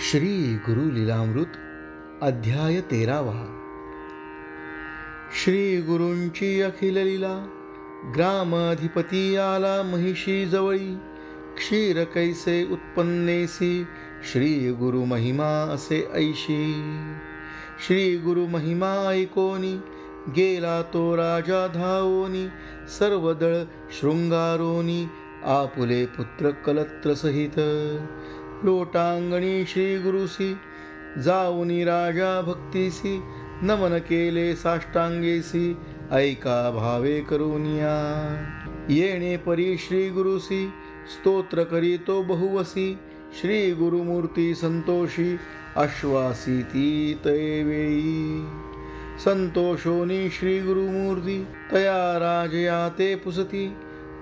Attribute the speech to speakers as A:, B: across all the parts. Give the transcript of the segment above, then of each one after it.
A: श्री गुरु लीलामृत अध्याय 13. श्री गुरूंची अखिल लीला. ग्रामाधिपती आला महिषी जवळी, क्षीर कैसे उत्पन्नेसी श्री गुरु महिमा असे ऐशी. श्री गुरु महिमा ऐकोनी गेला तो राजा धावोनी, सर्व दळ शृंगारोनी आपुले पुत्र कलत्र सहित. लोटांगणी श्री गुरुसी जाऊनी राजा भक्तीसी, नमन केले साष्टांगेसी ऐका भावे करुनिया. येणे परी श्री गुरुसी स्तोत्र करीतो बहुवसी, श्री गुरुमूर्ती संतोषी आश्वासी ती तैवेळी. संतोषोनी श्री गुरुमूर्ती तया राजया ते पुसती,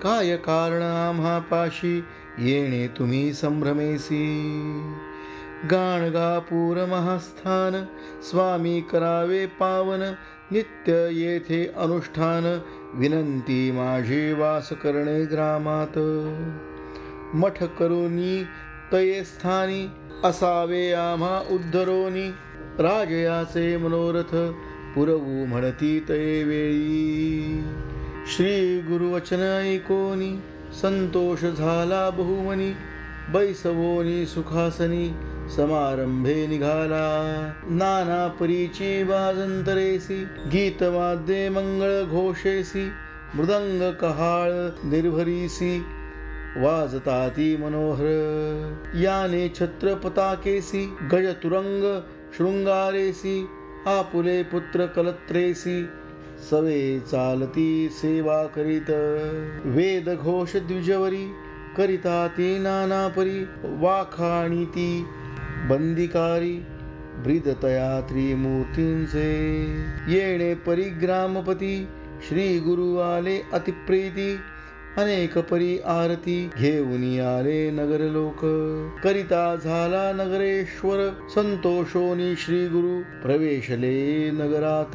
A: काय कारण आम्हा पाशी येणे तुम्ही संभ्रमेसी. गाणगापूर महास्थान स्वामी करावे पावन, नित्य येथे अनुष्ठान विनंती माझी वास करणे ग्रामात. मठ करुनी तये स्थानी असावे आम्हा उद्धरोनी, राजयाचे मनोरथ पुरवू म्हणती तये वेळी. श्री गुरुवचन ऐकोनी संतोष झाला बहुमनी, बैसवोनी सुखासनी समारंभे निघाला. नाना परीची वाजंतरेसी गीतवाद्ये मंगळ घोषेसी, मृदंग कहाळ निर्भरीसी वाजताती मनोहर. याने छत्र पताकेसी गजतुरंग शृंगारेसी, आपुले पुत्र कलत्रेसी सवे चालती सेवा करीत. वेद घोष द्विजवरी करिता ती नाना परी, वाखाणीती बंदिकारी ब्रीदतया त्रिमूर्तींचे. येणे परी ग्रामपती श्री गुरु आले अतिप्रीती, अनेक परी आरती घेऊनी आले नगर लोक. करिता झाला नगरेश्वर संतोषोनी श्री गुरु प्रवेशले नगरात.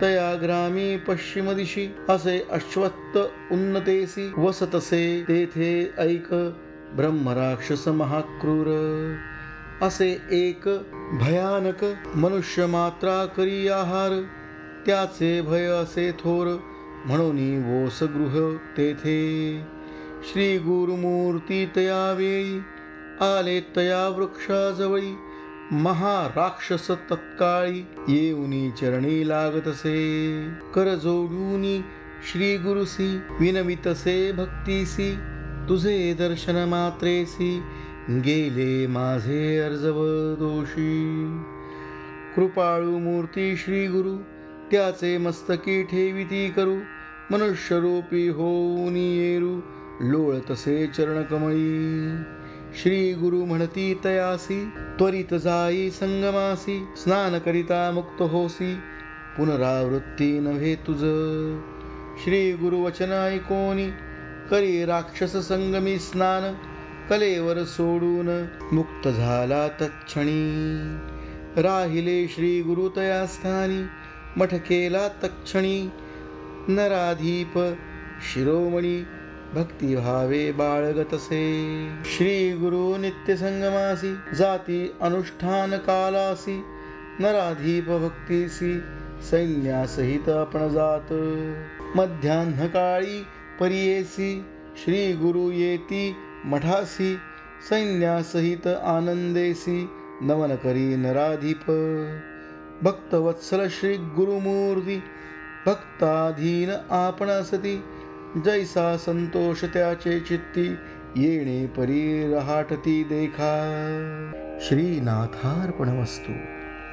A: तया ग्रामी पश्चिम दिशी असे अश्वत्थ उन्नतेसी, वसतसे तेथे ऐक ब्रह्मराक्षस महाक्रूर. असे एक भयानक मनुष्य मात्रा करी आहार, त्याचे भय असे थोर म्हणून वोसगृह तेथे. श्री गुरुमूर्ती तया वेळी आले तया वृक्षाजवळी, महाराक्षस तत्काळी येऊनी चरणी लागतसे. कर जोडूनी श्री गुरुसी विनवितसे भक्तीसी, तुझे दर्शन मात्रेसी गेले माझे अर्जव दोषी. कृपाळू मूर्ती श्री गुरु त्याचे मस्तकी ठेविती करू, मनुष्यरूपी होऊन येरू लोळतसे चरणकमळी. श्री गुरु म्हणती तयासी त्वरित जाई संगमासी, स्नान करिता मुक्त होसी पुनरावृत्ती नव्हे तुझ. श्री गुरुवचन ऐकोनी करी राक्षस संगमी स्नान, कलेवर सोडून मुक्त झाला तत्क्षणी. राहिले श्री गुरु तया स्थानी मठ केला तत्क्षणी, नराधीप शिरोमणी भक्तिभावे बाळगतसे. श्री गुरु नित्य संगमासी जाती अनुष्ठान कालासी, नराधीप भक्तीसी सैन्यासहित आपण जात. मध्यान्ह काळी परियेसी श्री गुरु येती मठासी, सैन्यासहित आनंदेसी नमन करी नराधीप. भक्तवत्सल श्री गुरुमूर्ती भक्ताधीन आपण असती, जैसा संतोष त्याचे चित्ती येणे परी रहाटती देखा. श्रीनाथार्पणमस्तु.